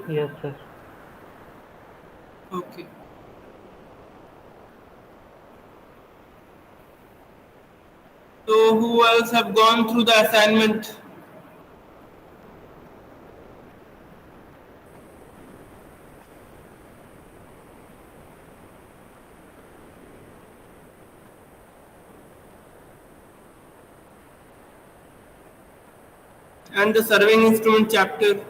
Yes, sir. Okay. So who else have gone through the assignment? And the surveying instrument chapter?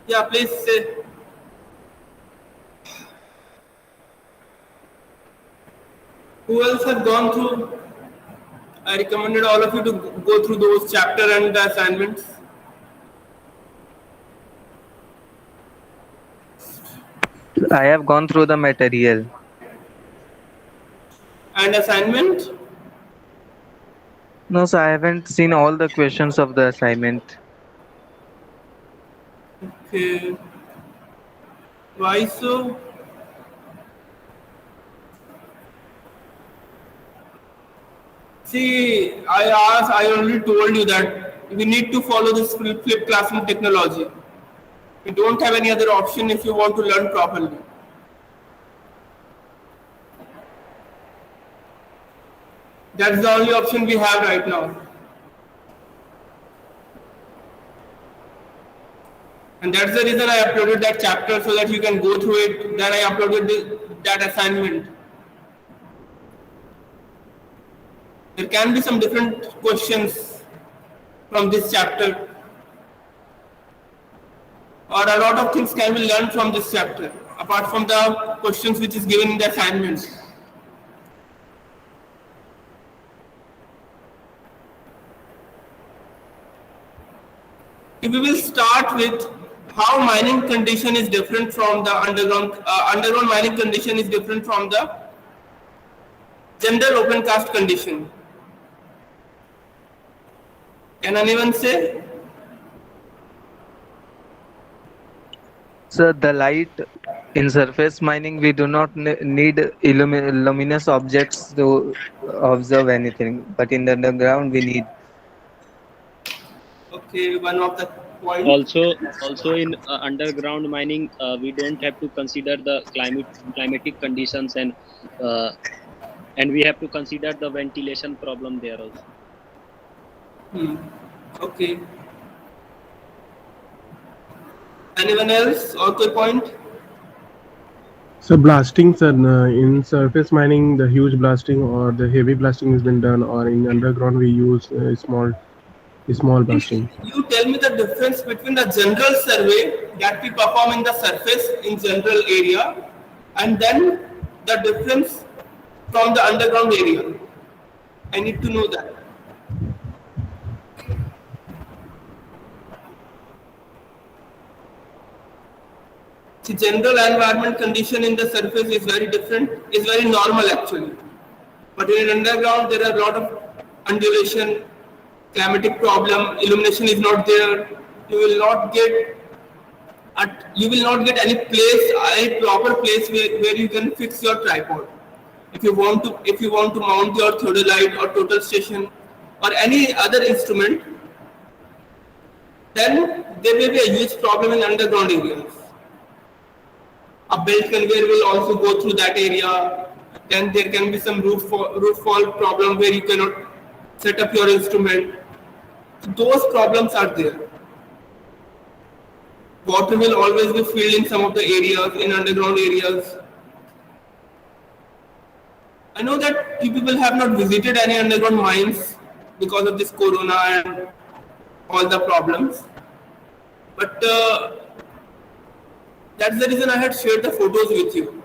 Yeah, please say. Who else have gone through? I recommended all of you to go through those chapter and the assignments. I have gone through the material. And assignment? No, sir, I haven't seen all the questions of the assignment. Okay. Why so? See, I already told you that we need to follow this flip classroom technology. We don't have any other option if you want to learn properly. That's the only option we have right now. And that's the reason I uploaded that chapter so that you can go through it. Then I uploaded that assignment. There can be some different questions from this chapter, or a lot of things can be learned from this chapter, apart from the questions which is given in the assignment. We will start with how mining condition is different from the underground mining condition is different from the general open cast condition. Can anyone say? So the light in surface mining, we do not need luminous objects to observe anything, but in the underground we need. Okay, one of the point. Also in underground mining, we don't have to consider the climatic conditions, uh, and we have to consider the ventilation problem there also. Okay. Anyone else? Okay, point. So blasting, sir, in surface mining, the huge blasting or the heavy blasting has been done, or in underground we use small blasting. You tell me the difference between the general survey that we perform in the surface in general area, and then the difference from the underground area. I need to know that. The general environment condition in the surface is very different, is very normal actually. But in underground there are a lot of undulation, climatic problem, illumination is not there. You will not get any place, any proper place where you can fix your tripod. If you want to mount your theodolite or total station or any other instrument, then there may be a huge problem in underground areas. A belt conveyor will also go through that area. Then there can be some roof fall problem where you cannot set up your instrument. So those problems are there. Water will always be filled in some of the areas, in underground areas. I know that you people have not visited any underground mines because of this corona and all the problems. But that's the reason I had shared the photos with you.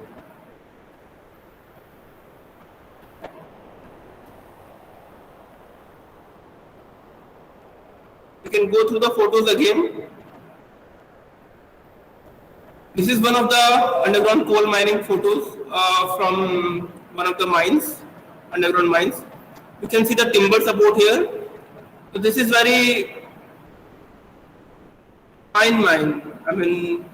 You can go through the photos again. This is one of the underground coal mining photos from one of the mines, underground mines. You can see the timber support here. So this is very fine mine. I mean,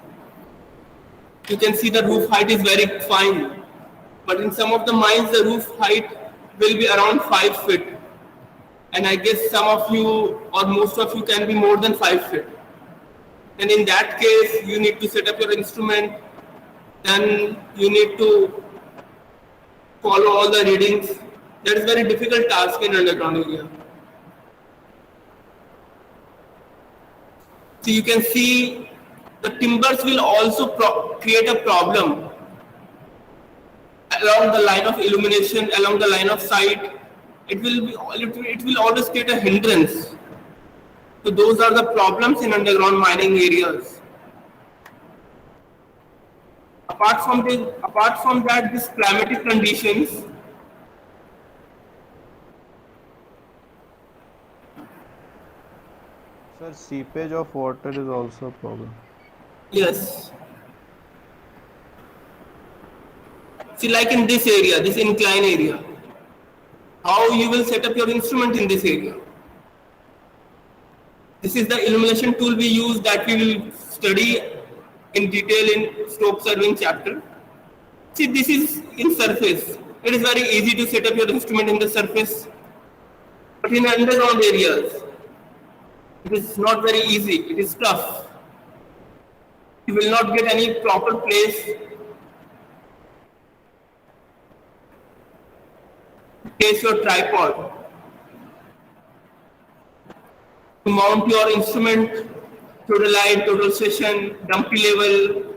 you can see the roof height is very fine. But in some of the mines, the roof height will be around 5 feet. And I guess some of you or most of you can be more than 5 feet. And in that case, you need to set up your instrument. Then you need to follow all the readings. That is very difficult task in underground area. So you can see the timbers will also create a problem along the line of illumination, along the line of sight. It will always create a hindrance. So those are the problems in underground mining areas. Apart from that, these climatic conditions, Sir, seepage of water is also a problem. yes. See, like in this area, this incline area, how you will set up your instrument in this area. This is the illumination tool we use that we will study in detail in stope surveying chapter. See, this is in surface. It is very easy to set up your instrument in the surface. But in underground areas, it is not very easy. It is tough. You will not get any proper place to place your tripod, to mount your instrument, total light, total session, dumpy level.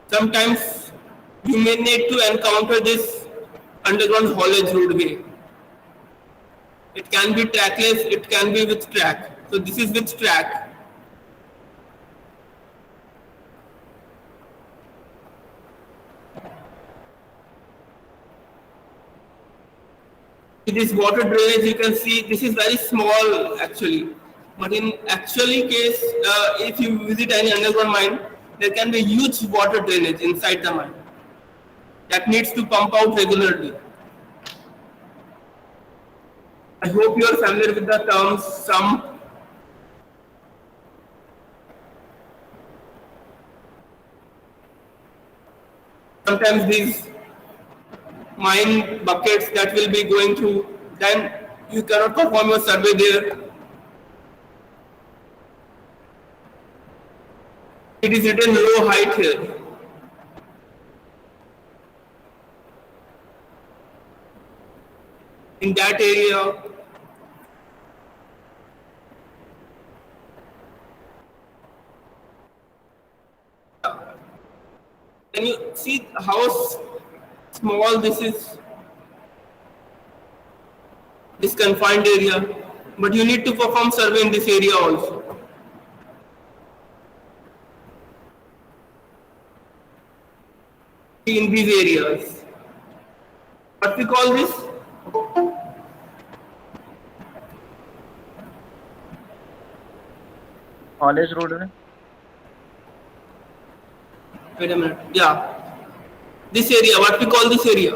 Sometimes you may need to encounter this underground haulage roadway. It can be trackless, it can be with track. So this is with track. This water drainage, you can see this is very small actually. But in actually case, if you visit any underground mine, there can be huge water drainage inside the mine that needs to pump out regularly. I hope you are familiar with the terms sump. Sometimes these mine buckets that will be going through, then you cannot perform your survey there. It is written low height here. In that area, can you see how small this is? This confined area, but you need to perform survey in this area also. In these areas, what we call this? Haulage road. Wait a minute. Yeah, this area. What we call this area?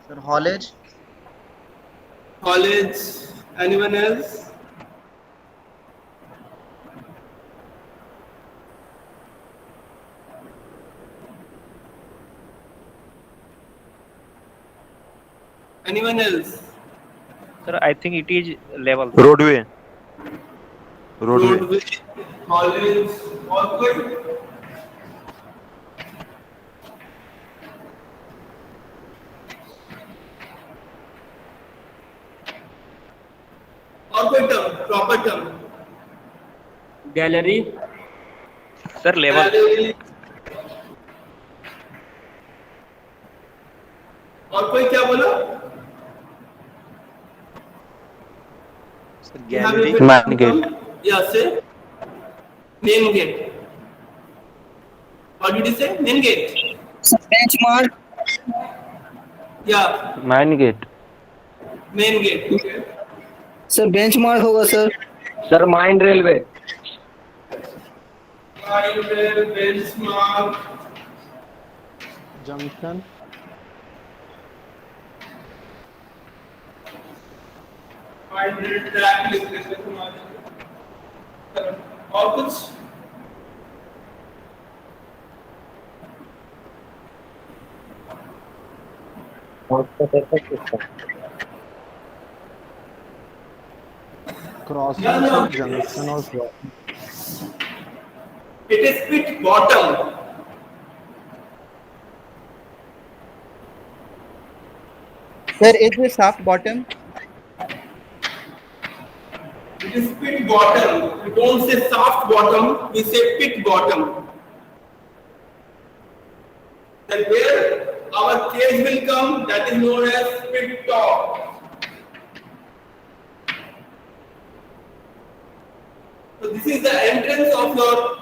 Sir, haulage. College. Anyone else? Anyone else? Sir, I think it is level. Roadway. Roadway, college, all good. Or good term, proper term. Gallery. Sir, level. Gallery. और कोई क्या बोला? Sir, You have gallery. a Main gate. Yeah, say. Main gate. What did you say? Main gate. Benchmark. Yeah, Main gate. main gate. Okay. Sir benchmark होगा sir. Sir, mine railway. Railway, benchmark. Junction. और कुछ Crossing No, no. the junction of what? It is pit bottom. Sir, is the shaft bottom? It is pit bottom. We don't say soft bottom, we say pit bottom. And where our cage will come, that is known as pit top. So this is the entrance of your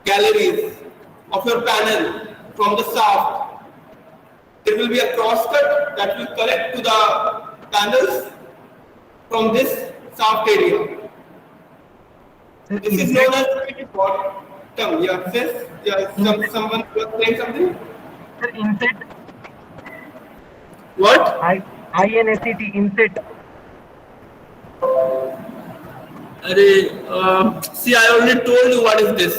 galleries, of your panel from the shaft. There will be a cross cut that will connect to the panels from this shaft area. This is known as pit bottom. Yeah, someone was saying something? Sir, inset. What? INSET, inset. See, I already told you what is this.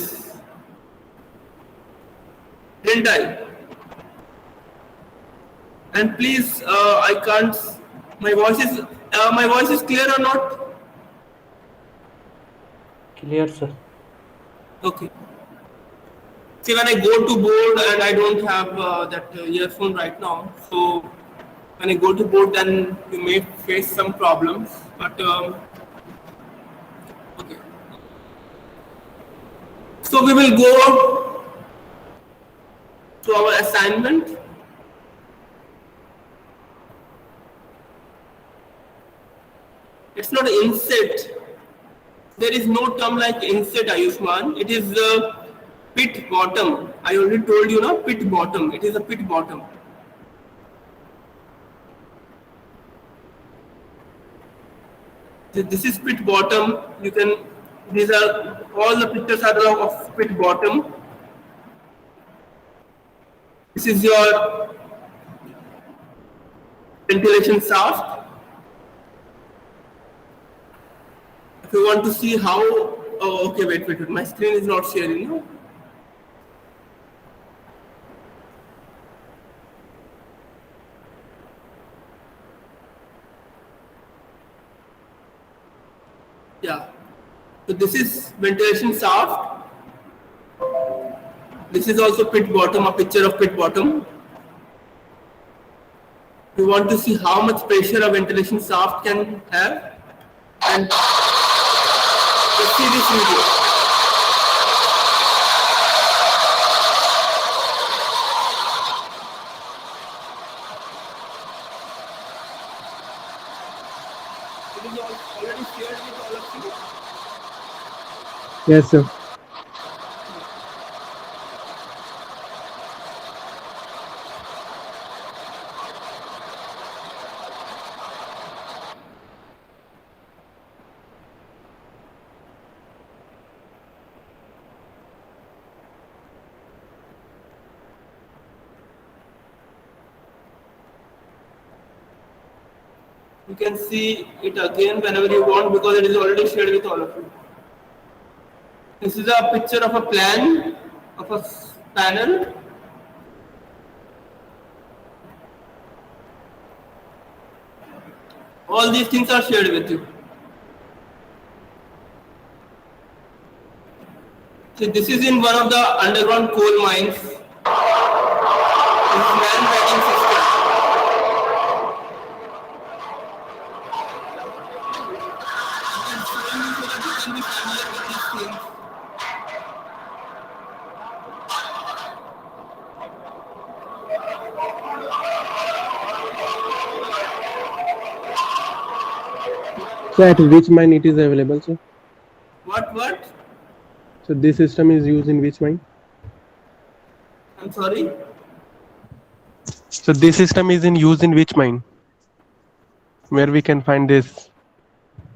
Didn't I? And please, I can't. My voice is clear or not? Clear, sir. Okay. See, when I go to board and I don't have that earphone right now, so when I go to board, then you may face some problems. But okay. So we will go to our assignment. It's not inset. There is no term like inset, Ayushman. It is pit bottom. I already told you, no, pit bottom. It is a pit bottom. This is pit bottom. You can. These are all the pictures are of pit bottom. This is your ventilation shaft. If you want to see how, oh, okay, wait, my screen is not sharing. No? Yeah, so this is ventilation shaft. This is also pit bottom, a picture of pit bottom. You want to see how much pressure a ventilation shaft can have, and let's see this video. It is already shared with all of you. Yes, sir. You can see it again whenever you want because it is already shared with all of you. This is a picture of a plan of a panel. All these things are shared with you. So this is in one of the underground coal mines. This is man riding system. So at which mine it is available, sir? What? So this system is used in which mine? I'm sorry. So this system is in use in which mine? Where we can find this?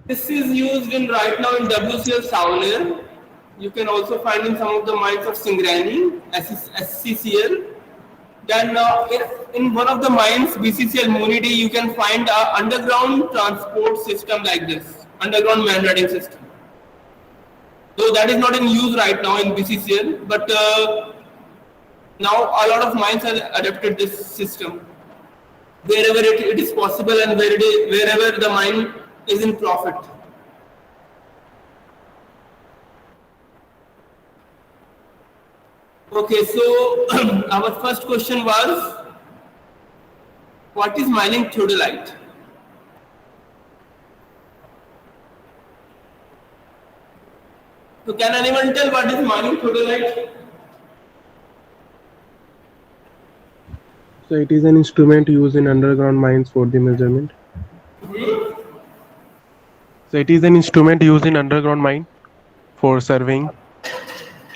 This is used in right now in WCL Saulair. You can also find in some of the mines of Singareni, SCCL. Then in one of the mines, BCCL Munidi, you can find a underground transport system like this, underground man riding system. So that is not in use right now in BCCL, but now a lot of mines have adopted this system wherever it is possible and wherever the mine is in profit. Okay, so our first question was, what is mining theodolite? So can anyone tell what is mining theodolite? So it is an instrument used in underground mines for the measurement. So it is an instrument used in underground mine for surveying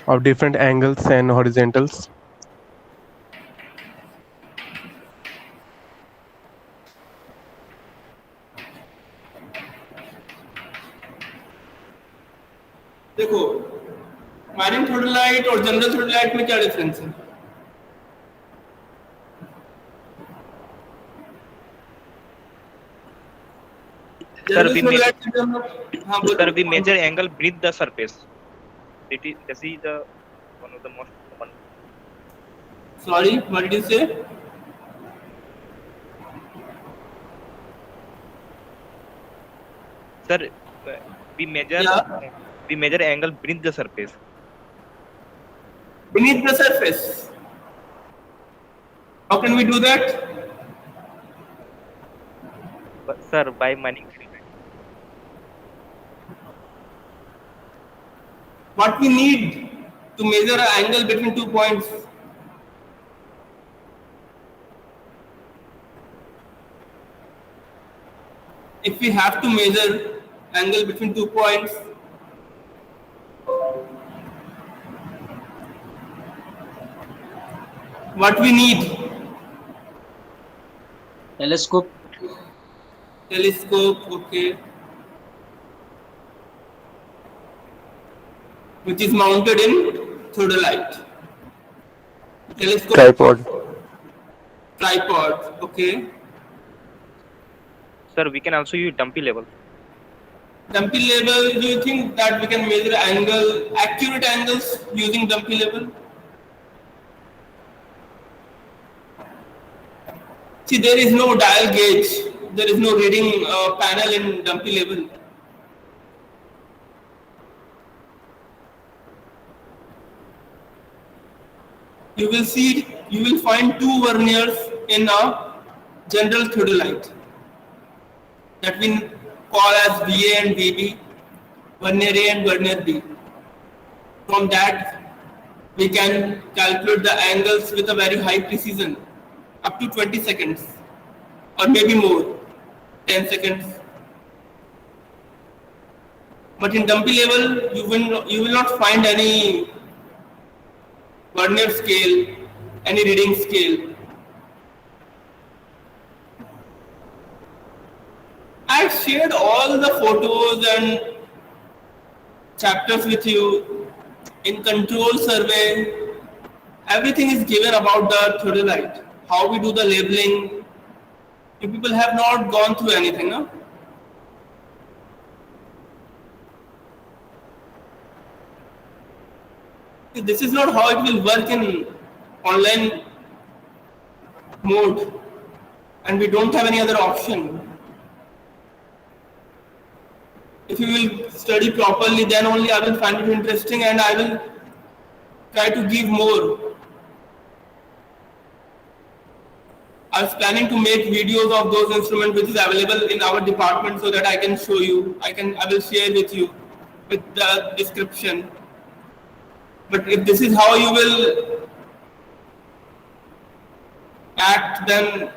of different angles and horizontals. देखो, mining theodolite और general theodolite में क्या difference है? Sir, we measure angle beneath the surface. This is the one of the most common. Sorry, what did you say? Sir, we measure angle beneath the surface. Beneath the surface. How can we do that? But, sir, by mining. What we need to measure an angle between 2 points? If we have to measure angle between 2 points, what we need? Telescope. Telescope, okay. Which is mounted in theodolite. Telescope. Tripod, okay. Sir, we can also use dumpy level. Dumpy level, do you think that we can measure accurate angles using dumpy level? See, there is no dial gauge, there is no reading panel in dumpy level. You will find 2 verniers in a general theodolite that we call as VA and VB, vernier A and vernier B. From that, we can calculate the angles with a very high precision, up to 20 seconds, or maybe more, 10 seconds. But in dumpy level, you will not find any vernier scale, any reading scale. I shared all the photos and chapters with you in control survey. Everything is given about the theodolite, how we do the labeling. You people have not gone through anything, no? This is not how it will work in online mode, and we don't have any other option. If you will study properly, then only I will find it interesting and I will try to give more. I was planning to make videos of those instruments which is available in our department so that I can show you. I will share with you with the description. But if this is how you will act, then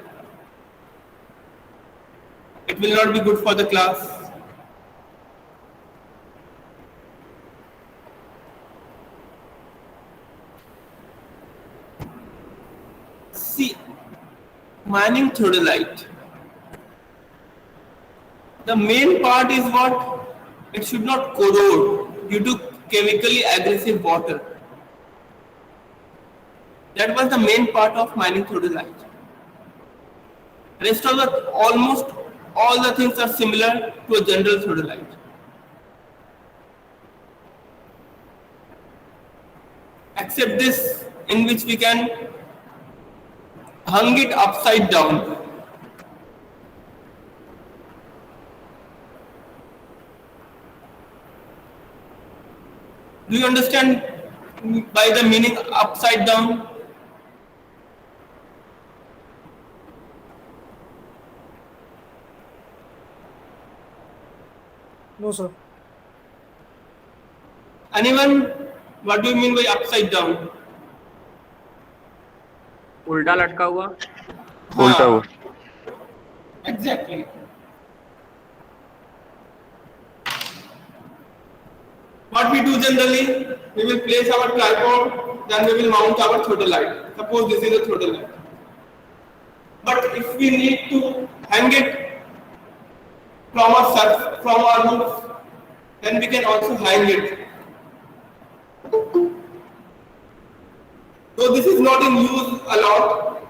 it will not be good for the class. See, mining theodolite. The main part is what? It should not corrode due to chemically aggressive water. That was the main part of mining theodolite. Rest of the almost all the things are similar to a general theodolite. Except this, in which we can hang it upside down. Do you understand by the meaning upside down? No, sir. Anyone? What do you mean by upside down? उल्टा लटका हुआ. उल्टा हुआ. Exactly. What we do generally, we will place our tripod, then we will mount our theodolite. Suppose this is a theodolite. But if we need to hang it from our roof, then we can also hang it. So this is not in use a lot,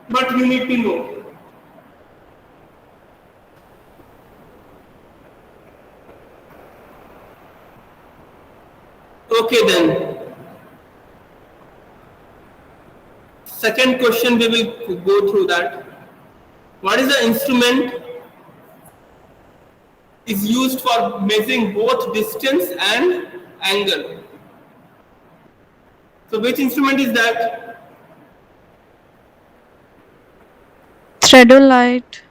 but you need to know. Okay then. Second question, we will go through that. What is the instrument is used for measuring both distance and angle? So which instrument is that? Theodolite.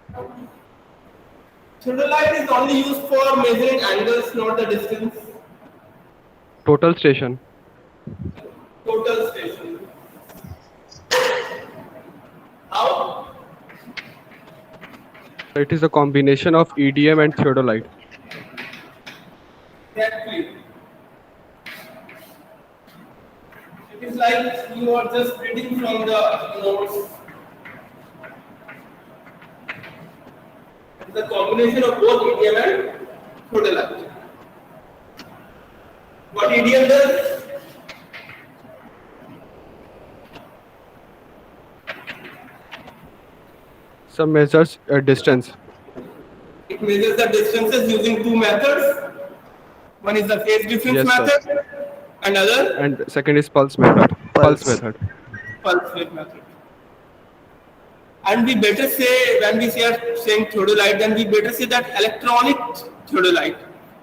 Theodolite is only used for measuring angles, not the distance. Total station. Total station. How? It is a combination of EDM and theodolite. Exactly. It is like you are just reading from the notes. It's a combination of both EDM and theodolite. What EDM does? Some measures distance. It measures the distances using two methods. One is the phase difference Yes, sir. method, another And second is pulse method. Pulse method. pulse width method. And we better say, when we are saying theodolite, then we better say that electronic theodolite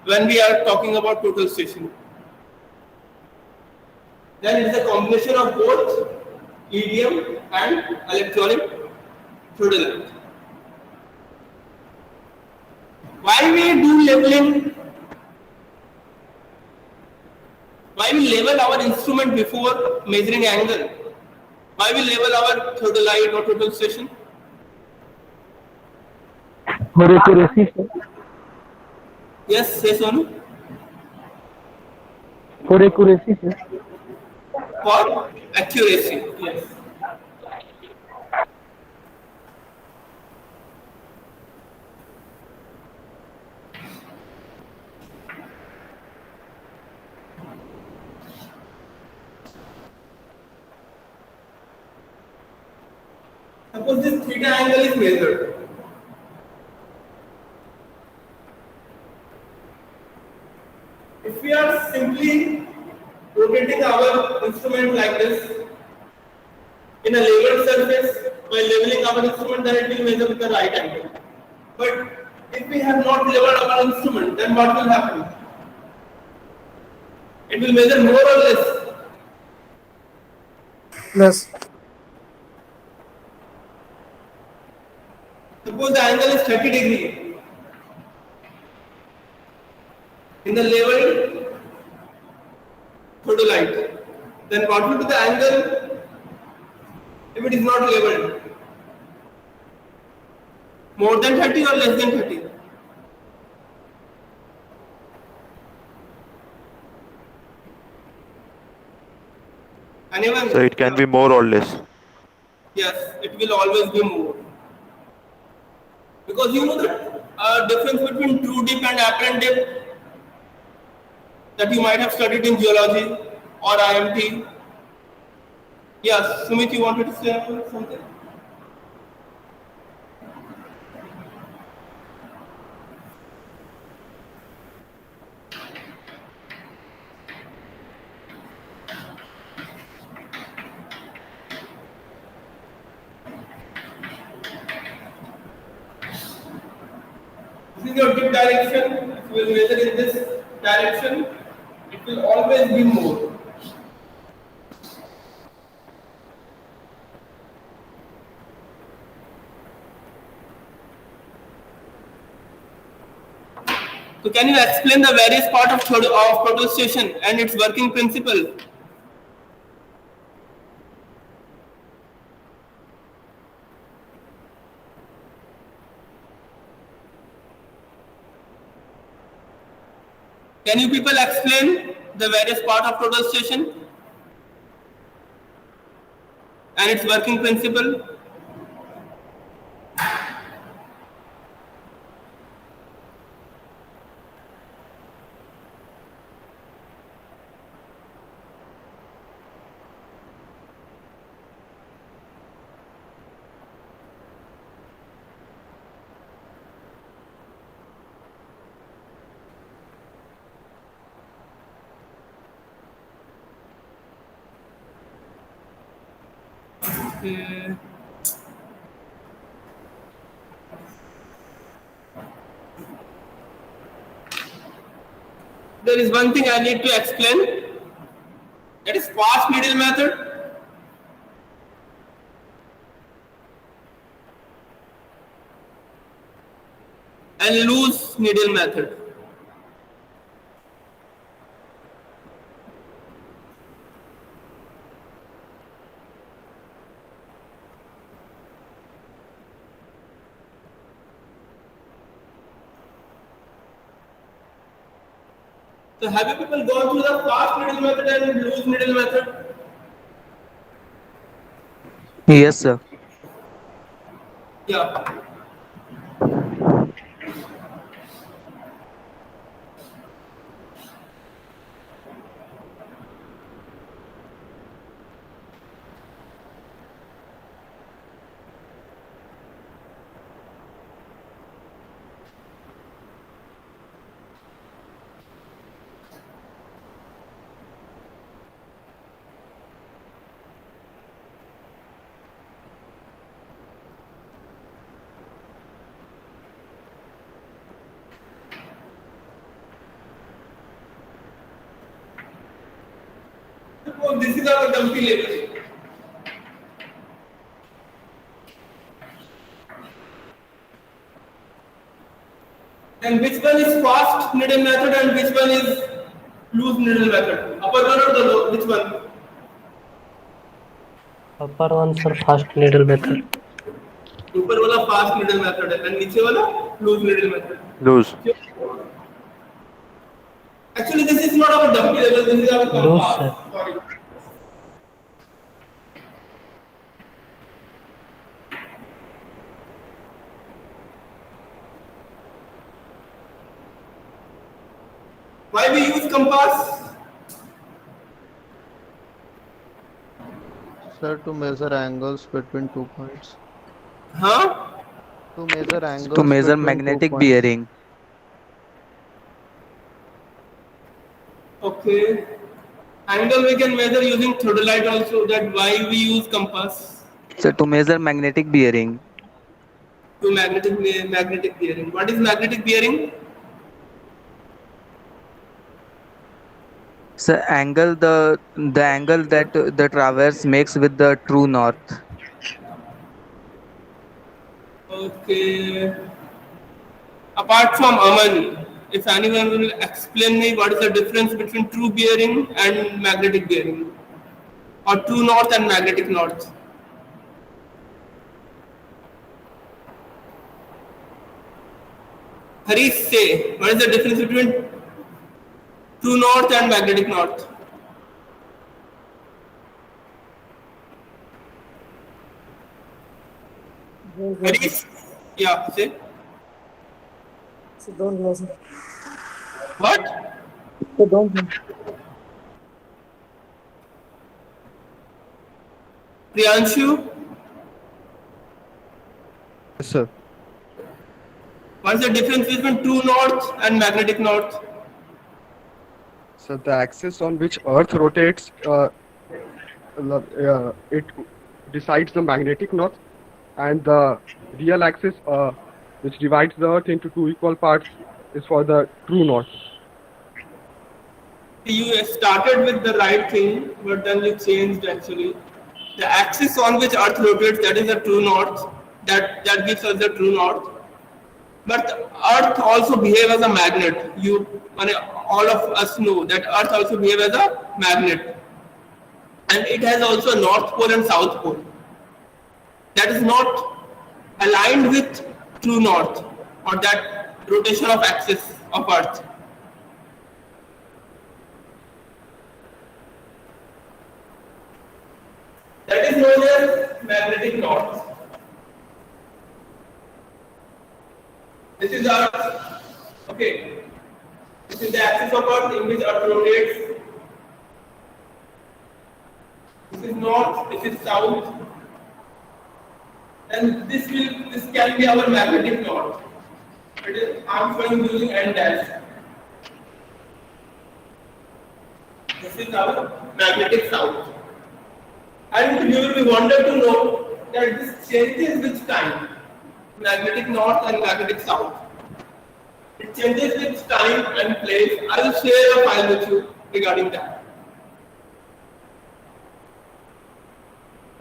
when we are talking about total station. Then it is a combination of both EDM and electronic theodolite. Why we do labeling? Why we label our instrument before measuring angle? Why we label our theodolite or total station? For accuracy, sir. Yes, say Sonu. For accuracy, sir. For accuracy. Yes. Suppose this theta angle is measured. If we are simply rotating our instrument like this in a leveled surface, by leveling our instrument, then it will measure with the right angle. But if we have not leveled our instrument, then what will happen? It will measure more or less. Less. Suppose the angle is 30 degree. In the leveled theodolite, then what will be the angle if it is not leveled? More than 30 or less than 30? Anyone? So it can be more or less. Yes, it will always be more. Because you know the difference between true dip and apparent dip that you might have studied in geology or IMT. Yes, Sumit, you wanted to say something? This is your dip direction. If you will measure in this direction, it will always be more. So can you explain the various parts of throttle station and its working principle? Can you people explain the various parts of throttle station and its working principle? Okay. There is one thing I need to explain. That is fast needle method. And loose needle method. So have you people gone through the fast needle method and loose needle method? Yes, sir. Yeah. Suppose this is our dumpy level. Then which one is fast needle method and which one is loose needle method? Upper one or the lower? Which one? Upper one, sir, fast needle method. ऊपर वाला fast needle method है and नीचे वाला loose needle method. Loose. Actually, this is not our dumpy level. This is our compass. Loose, sir. Sorry. Why we use compass? Sir, to measure angles between 2 points. Huh? To measure angles. To measure between 2 magnetic points. bearing. Okay. Angle we can measure using theodolite also. That why we use compass? So to measure magnetic bearing. To magnetic bearing. What is magnetic bearing? So angle the angle that the traverse makes with the true north. Okay. Apart from Aman, if anyone will explain me what is the difference between true bearing and magnetic bearing, or true north and magnetic north? Harish, say what is the difference between true north and magnetic north? Harish, yeah, say. So don't know, sir. What? So don't know. Priyanshu, Yes, sir. what is the difference between true north and magnetic north? So the axis on which Earth rotates, it decides the magnetic north, and the real axis, which divides the Earth into two equal parts, is for the true north. You started with the right thing, but then you changed actually. The axis on which Earth rotates, that is the true north. That gives us the true north. But Earth also behaves as a magnet. All of us know that Earth also behaves as a magnet, and it has also a north pole and south pole. That is not aligned with true north or that rotation of axis of Earth. That is known as magnetic north. This is Earth. Okay. This is the axis of Earth in which Earth rotates. This is north. This is south. And this can be our magnetic north. I'm showing using N dash. This is our magnetic south. And you will be wondered to know that this changes with time. Magnetic north and magnetic south. It changes with time and place. I will share a file with you regarding that.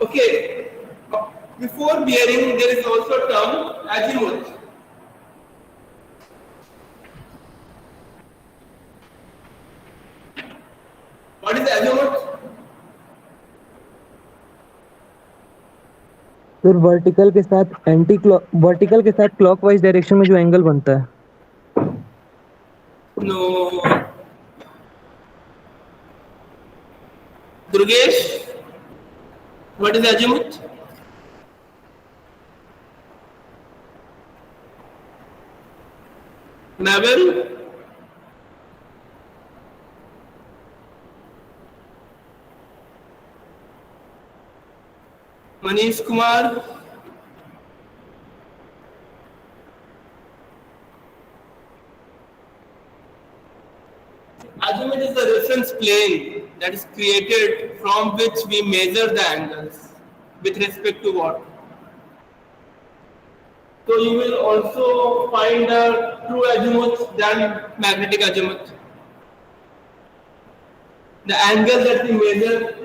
Okay. Before bearing, there is also a term azimuth. What is azimuth? फिर vertical के साथ clockwise direction में जो angle बनता है. No. Durgesh, what is azimuth? Nabil? Manish Kumar? Azimuth is the reference plane that is created from which we measure the angles with respect to what? So you will also find a true azimuth than magnetic azimuth. The angle that we measure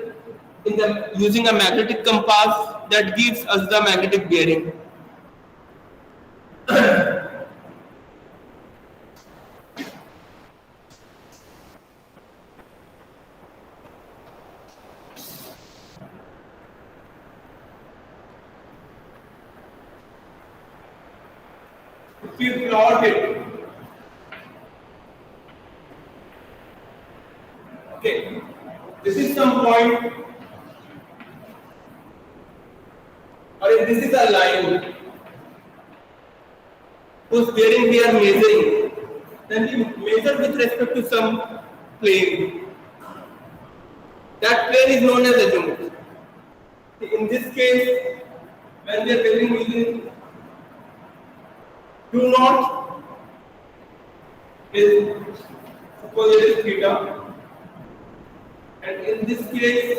using a magnetic compass, that gives us the magnetic bearing. If you plot it, okay, this is some point, or if this is a line whose bearing we are measuring, then we measure with respect to some plane. That plane is known as azimuth. In this case, when we are measuring using Q naught is, suppose it is theta, and in this case,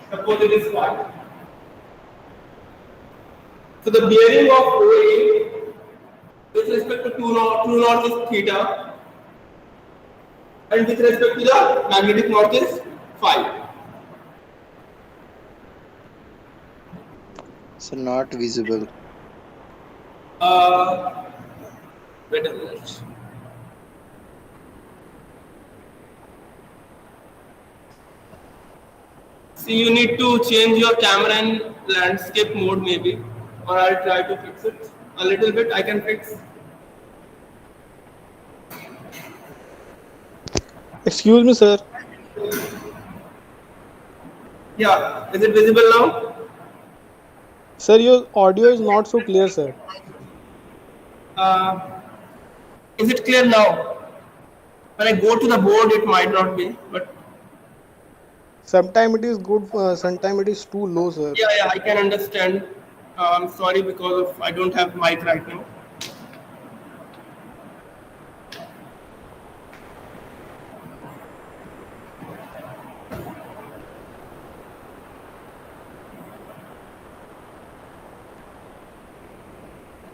suppose it is phi. So the bearing of OA with respect to true north is theta, and with respect to the magnetic north is phi. So not visible. Wait a minute. See, you need to change your camera in landscape mode maybe, or I'll try to fix it a little bit. I can fix. Excuse me, sir. Yeah, is it visible now? Sir, your audio is not so clear, sir. Is it clear now? When I go to the board, it might not be, but Sometimes it is good, sometimes it is too low, sir. Yeah, I can understand. I'm sorry because of I don't have mic right now.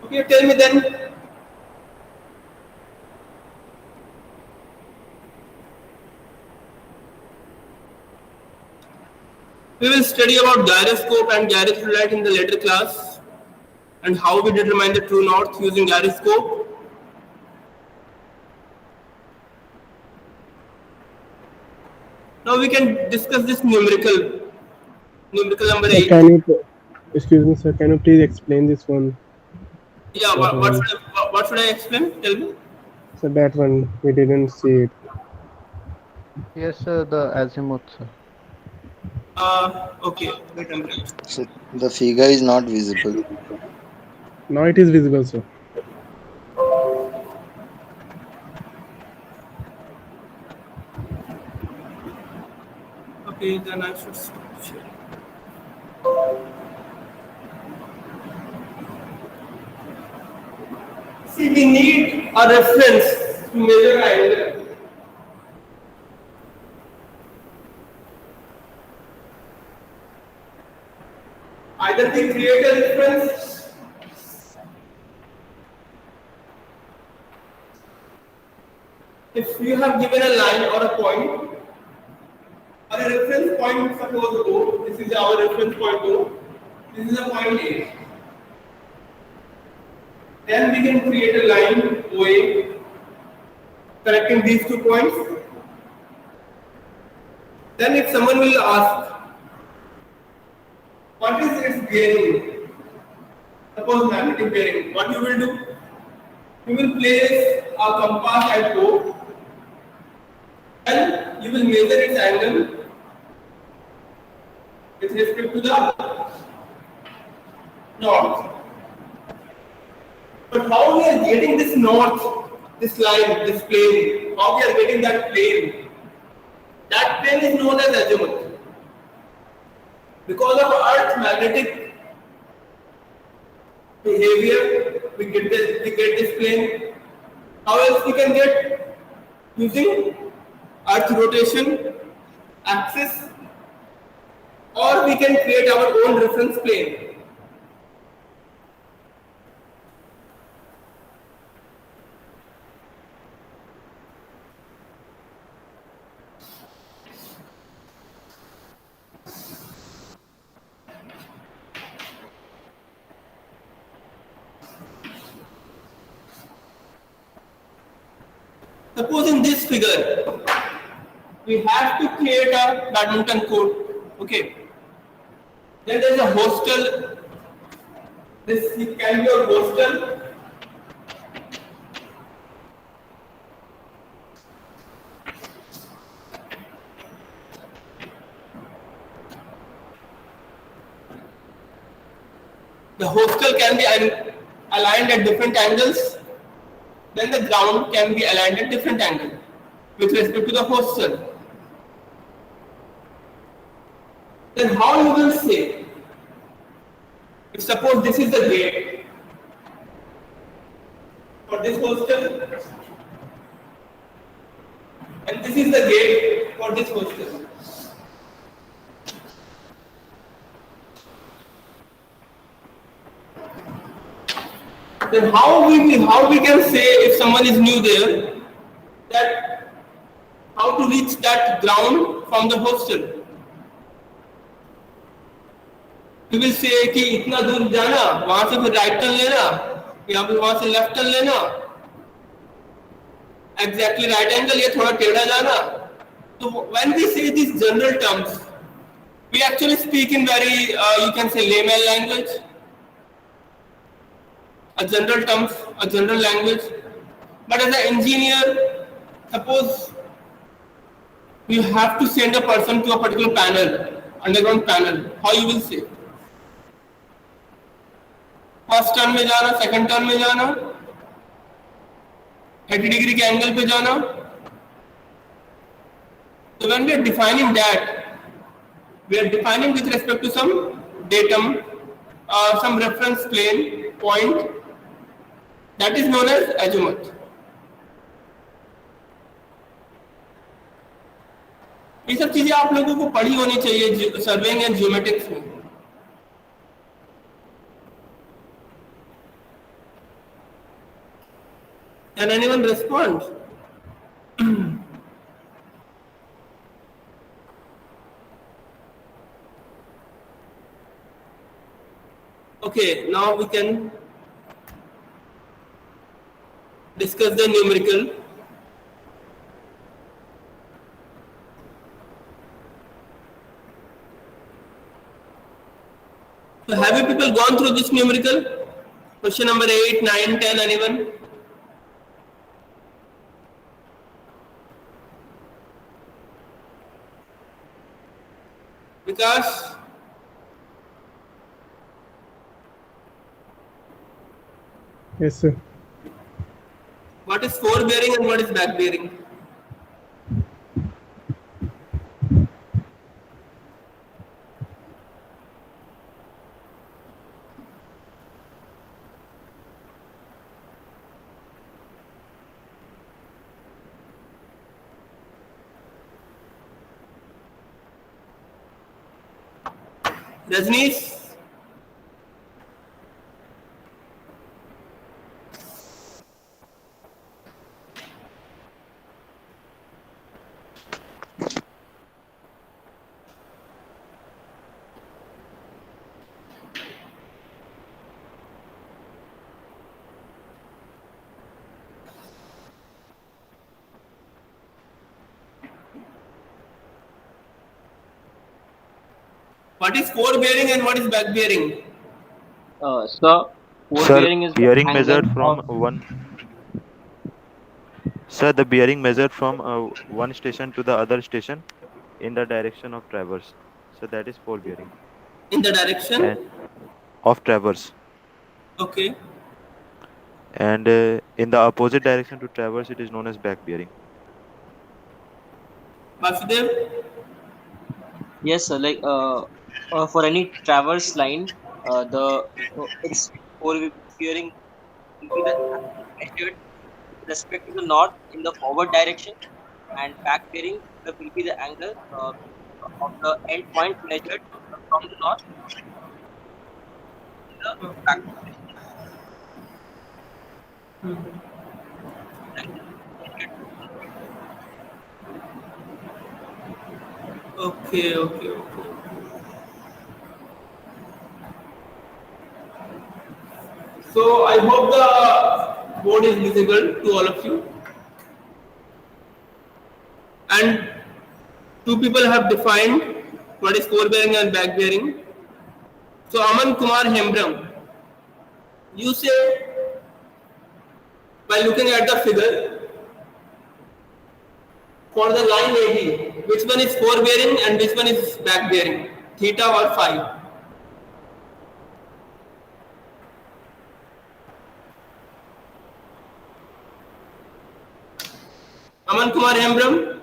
Okay, tell me then. We will study about gyroscope and gyroscope in the later class and how we determine the true north using gyroscope. Now we can discuss this numerical number Sir, 8. can you, excuse me, sir, can you please explain this one? Yeah, what should I explain? Tell me. So that one, we didn't see it. Yes, sir, the azimuth, sir. Okay, wait a minute. So the figure is not visible. Now it is visible, sir. Okay, then I should stop sharing. See, we need a reference to measure angle. Either we create a reference if you have given a line or a point or a reference point, suppose O, this is our reference point O, this is a point A. Then we can create a line OA connecting these 2 points. Then if someone will ask, what is its bearing? Suppose magnetic bearing, what you will do? You will place a compass at O and you will measure its angle with respect to the north. But how we are getting this north, this line, this plane, how we are getting that plane? That plane is known as azimuth. Because of Earth's magnetic behavior, we get this plane. How else we can get? Using Earth rotation axis, or we can create our own reference plane. Suppose in this figure, we have to create a badminton court. Okay. Then there is a hostel. This can be a hostel. The hostel can be aligned at different angles. Then the ground can be aligned at different angle with respect to the hostel. Then how you will say, if suppose this is the gate for this hostel and this is the gate for this hostel. Then how we can say if someone is new there that how to reach that ground from the hostel? We will say कि इतना दूर जाना, वहां से फिर right turn लेना, या फिर वहां से लेफ्ट टर्न लेना, एग्जैक्टली राइट एंगल, ये थोड़ा टेढ़ा जाना. So when we say these general terms, we actually speak in very you can say layman language. A general terms, a general language. But as an engineer, suppose you have to send a person to a particular panel, underground panel, how you will say? First turn में जाना, second turn में जाना, 30 degree के angle पे जाना. So when we are defining that, we are defining with respect to some datum, some reference plane point that is known as azimuth. ये सब चीजें आप लोगों को पढ़ी होनी चाहिए सर्वेइंग एंड ज्योमेट्रिक्स में. Can anyone respond? Okay, now we can discuss the numerical. So have you people gone through this numerical? Question number 8, 9, 10, anyone? Because Yes, sir. what is forebearing and what is backbearing? Rajneesh? What is forebearing and what is backbearing? Sir, Sir, forebearing is the bearing angle measured from of- one. Sir, the bearing measured from one station to the other station in the direction of traverse. So that is forebearing. In the direction? And of traverse. Okay. And in the opposite direction to traverse, it is known as backbearing. Vasudev? Yes, sir. Like for any traverse line, its forebearing will be the measured with respect to the north in the forward direction, and back bearing will be the angle of the end point measured from the north in the back direction. Okay. So I hope the board is visible to all of you. And two people have defined what is forebearing and backbearing. So Aman Kumar Hembram, you say by looking at the figure for the line AD, which one is forebearing and which one is backbearing, theta or phi? Aman Kumar Hembram?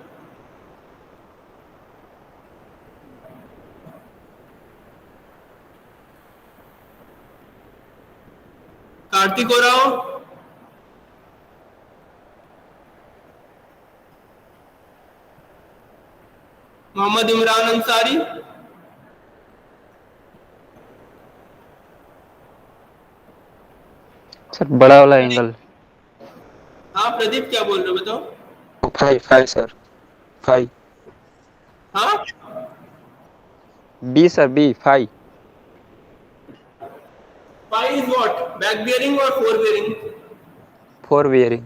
Kartik Orao? Mohammad Imran Ansari? Sir बड़ा वाला angle. हाँ प्रदीप क्या बोल रहे हो बताओ? Five sir. Five. हाँ B sir. B. Five. phi is what? Back bearing or forebearing? Forebearing.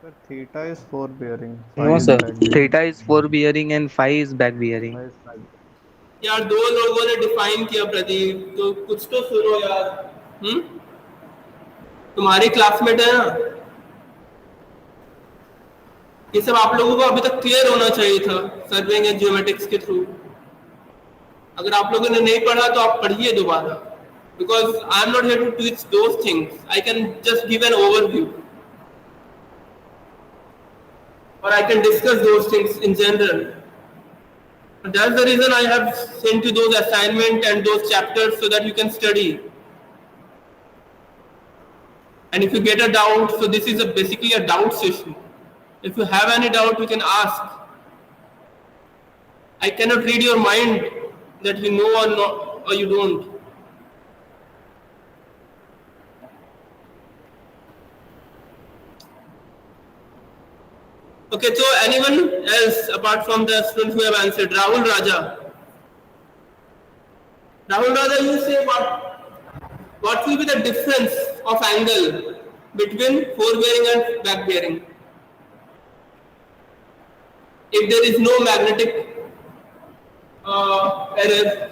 Sir, theta is forebearing. No sir. Theta is forebearing and phi is backbearing. यार दो लोगों ने डिफाइन किया प्रदीप, तो कुछ तो सुनो यार. तुम्हारी क्लासमेट है ना. ये सब आप लोगों को अभी तक क्लियर होना चाहिए था सर्वेइंग एंड ज्योमेट्रिक्स के थ्रू. अगर आप लोगों ने नहीं पढ़ा तो आप पढ़िए दोबारा, because I am not here to teach those things. I can just give an overview, or I can discuss those things in general. That's the reason I have sent you those assignment and those chapters so that you can study. And if you get a doubt, so this is basically a doubt session. If you have any doubt, you can ask. I cannot read your mind that you know or not or you don't. Okay, so anyone else apart from the students who have answered? Rahul Raja. Rahul Raja, you say what will be the difference of angle between forebearing and back bearing? If there is no magnetic error,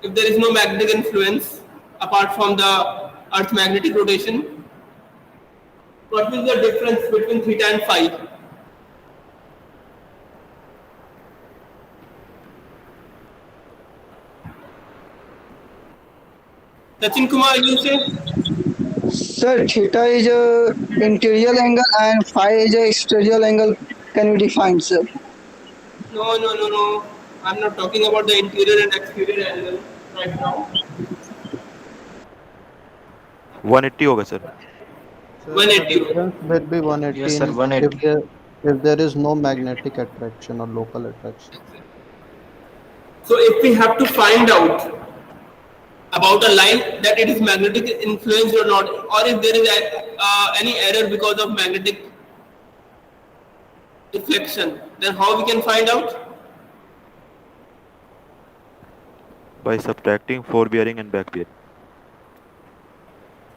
if there is no magnetic influence apart from the Earth's magnetic rotation, what will be the difference between theta and phi? Sachin Kumar, you say? Sir, theta is a interior angle and phi is a exterior angle. Can you define, sir? No. I'm not talking about the interior and exterior angle right now. 180 होगा sir. 180. Difference will be 180. Yes, sir, 180. If there is no magnetic attraction or local attraction. So if we have to find out about a line that it is magnetic influenced or not, or if there is any error because of magnetic deflection, then how we can find out? By subtracting forebearing and back bearing.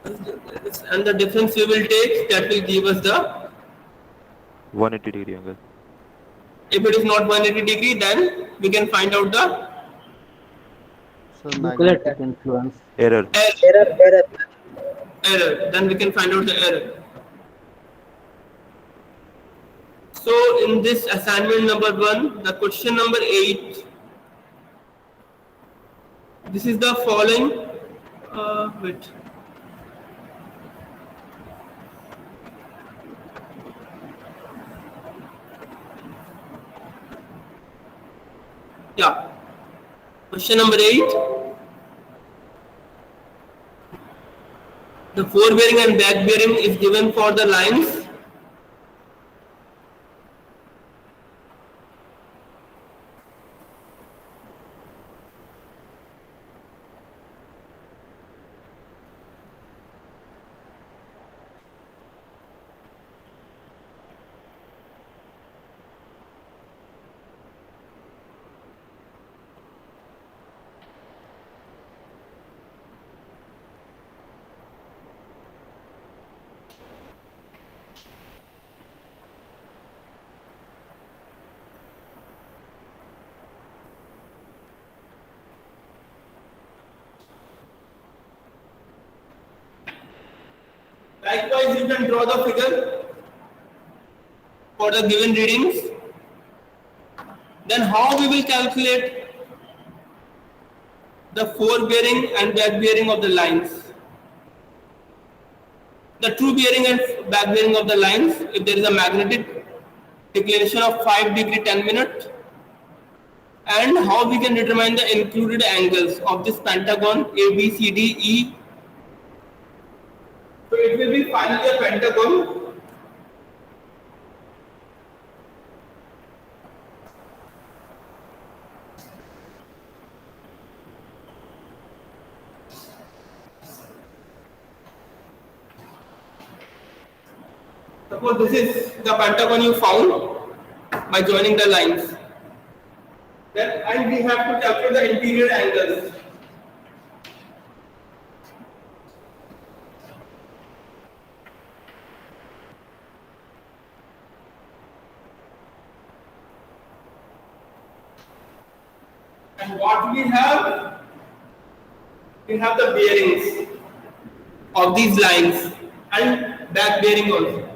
And the difference we will take, that will give us the 180 degree angle. If it is not 180 degree, then we can find out the So magnetic influence. Error. Error. Then we can find out the error. So in this assignment number 1, the question number 8, this is the following. Wait. Yeah. Question number 8. The forebearing and back bearing is given for the lines likewise, you can draw the figure for the given readings. Then how we will calculate the forebearing and back bearing of the lines? The true bearing and back bearing of the lines, if there is a magnetic declination of 5 degree 10 minutes, and how we can determine the included angles of this pentagon A, B, C, D, E. So it will be finally a pentagon. Suppose this is the pentagon you found by joining the lines. Then and we have to calculate the interior angles. And what we have? We have the bearings of these lines and back bearing also.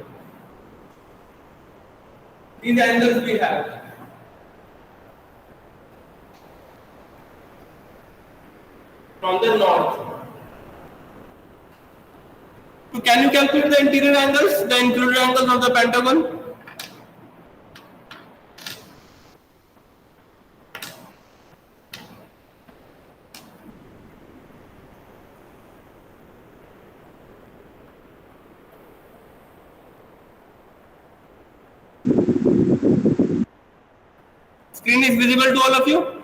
These angles we have. From the north. So can you calculate the interior angles, the included angles of the pentagon? Screen is visible to all of you?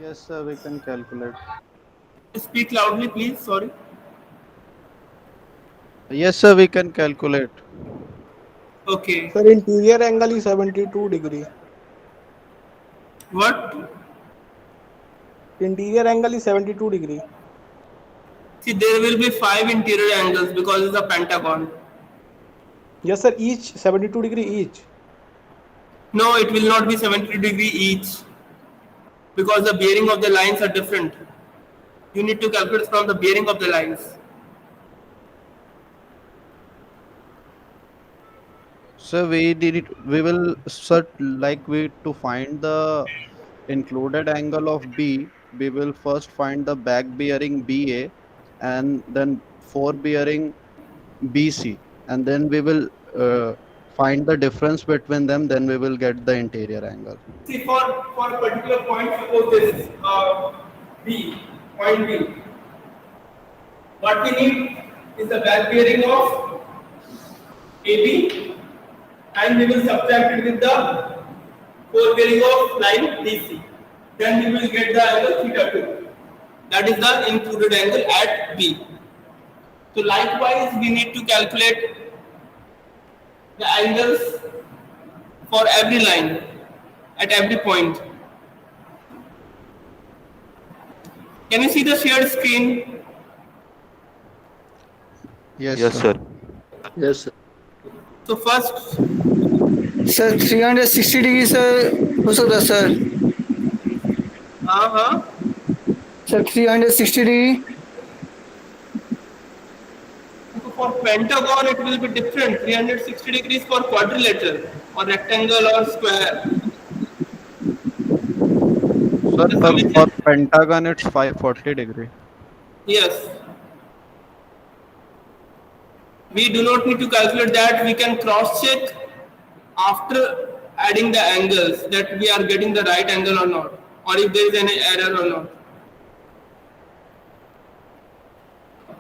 Yes, sir, we can calculate. Speak loudly, please. Sorry. Yes, sir, we can calculate. Okay. Sir, interior angle is 72 degree. What? Interior angle is 72 degree. See, there will be 5 interior angles because it's a pentagon. Yes, sir. Each 72 degree each. No, it will not be 70 degree each because the bearing of the lines are different. You need to calculate from the bearing of the lines. So we will set like we to find the included angle of B. We will first find the back bearing BA and then fore bearing BC, and then we will find the difference between them. Then we will get the interior angle. See, for a particular point, suppose this is B, point B. What we need is the back bearing of AB, and we will subtract it with the fore bearing of line BC. Then we will get the angle theta 2. That is the included angle at B. So likewise, we need to calculate the angles for every line at every point. Can you see the shared screen? Yes, Yes, sir. Yes, sir. So first, sir 360 degree sir हो सकता है sir sir 360 degree so for pentagon it will be different. 360 degrees for quadrilateral or rectangle or square. Sir, for pentagon it's 540 degree. Yes. We do not need to calculate that. We can cross check after adding the angles that we are getting the right angle or not, or if there is any error or not.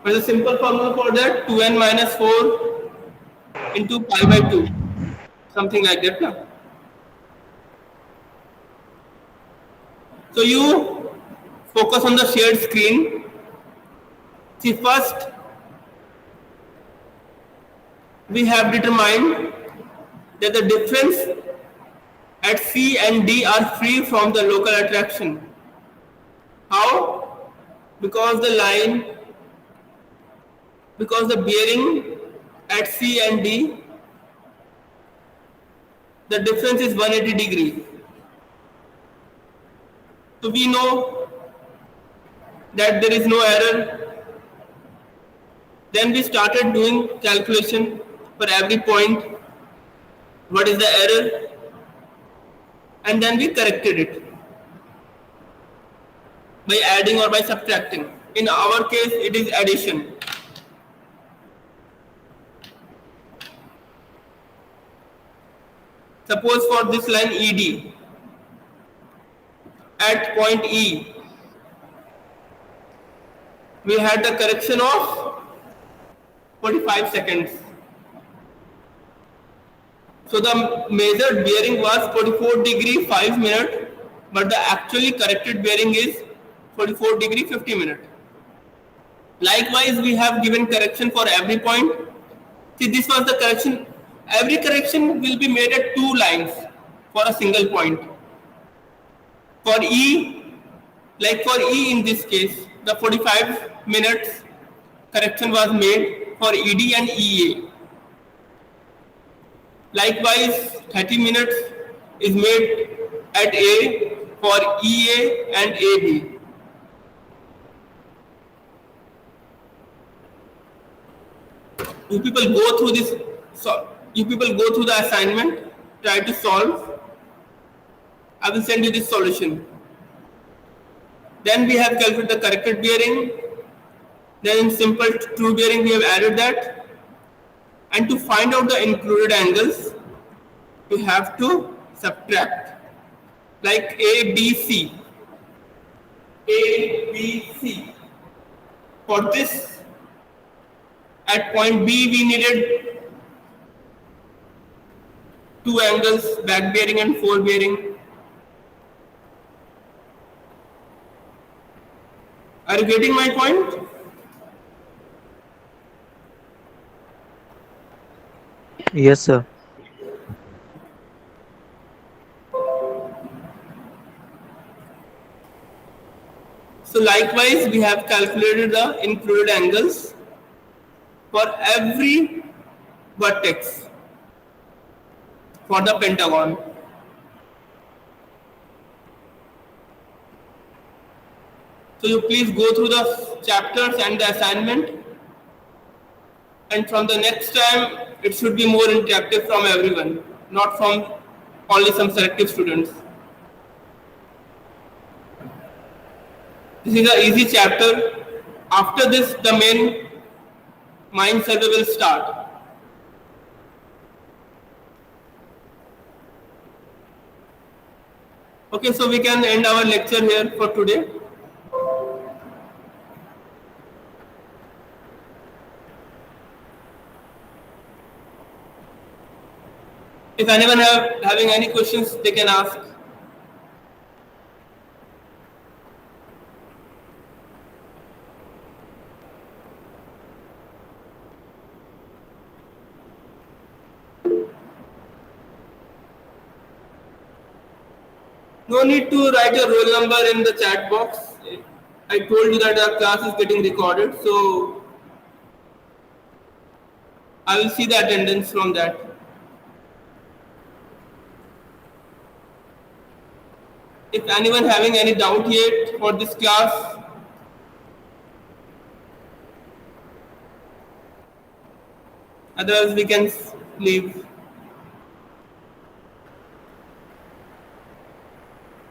There's a simple formula for that: 2n minus 4 into pi by 2, something like that. No? So you focus on the shared screen. See, first we have determined that the difference at C and D are free from the local attraction. How? Because the bearing at C and D, the difference is 180 degrees. So we know that there is no error. Then we started doing calculation for every point. What is the error? And then we corrected it by adding or by subtracting. In our case, it is addition. Suppose for this line ED, at point E, we had the correction of 45 seconds. So the measured bearing was 44 degree 5 minutes, but the actually corrected bearing is 44 degree 50 minutes. Likewise, we have given correction for every point. See, this was the correction. Every correction will be made at 2 lines for a single point. For E, like for E in this case, the 45 minutes correction was made for ED and EA. Likewise, 30 minutes is made at A for EA and AB. You people go through this. You people go through the assignment, try to solve. I will send you this solution. Then we have calculated the corrected bearing. Then in simple true bearing we have added that. And to find out the included angles, we have to subtract. Like A, B, C. A, B, C. For this, at point B, we needed two angles, back bearing and forward bearing. Are you getting my point? Yes, sir. So likewise, we have calculated the included angles for every vertex for the pentagon. So you please go through the chapters and the assignment, and from the next time it should be more interactive from everyone, not from only some selective students. This is an easy chapter. After this, the main mind survey will start. Okay, so we can end our lecture here for today. If anyone having any questions, they can ask. No need to write a roll number in the chat box. I told you that our class is getting recorded, so I will see the attendance from that. If anyone having any doubt yet for this class, otherwise we can leave.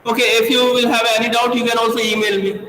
Okay, if you will have any doubt, you can also email me.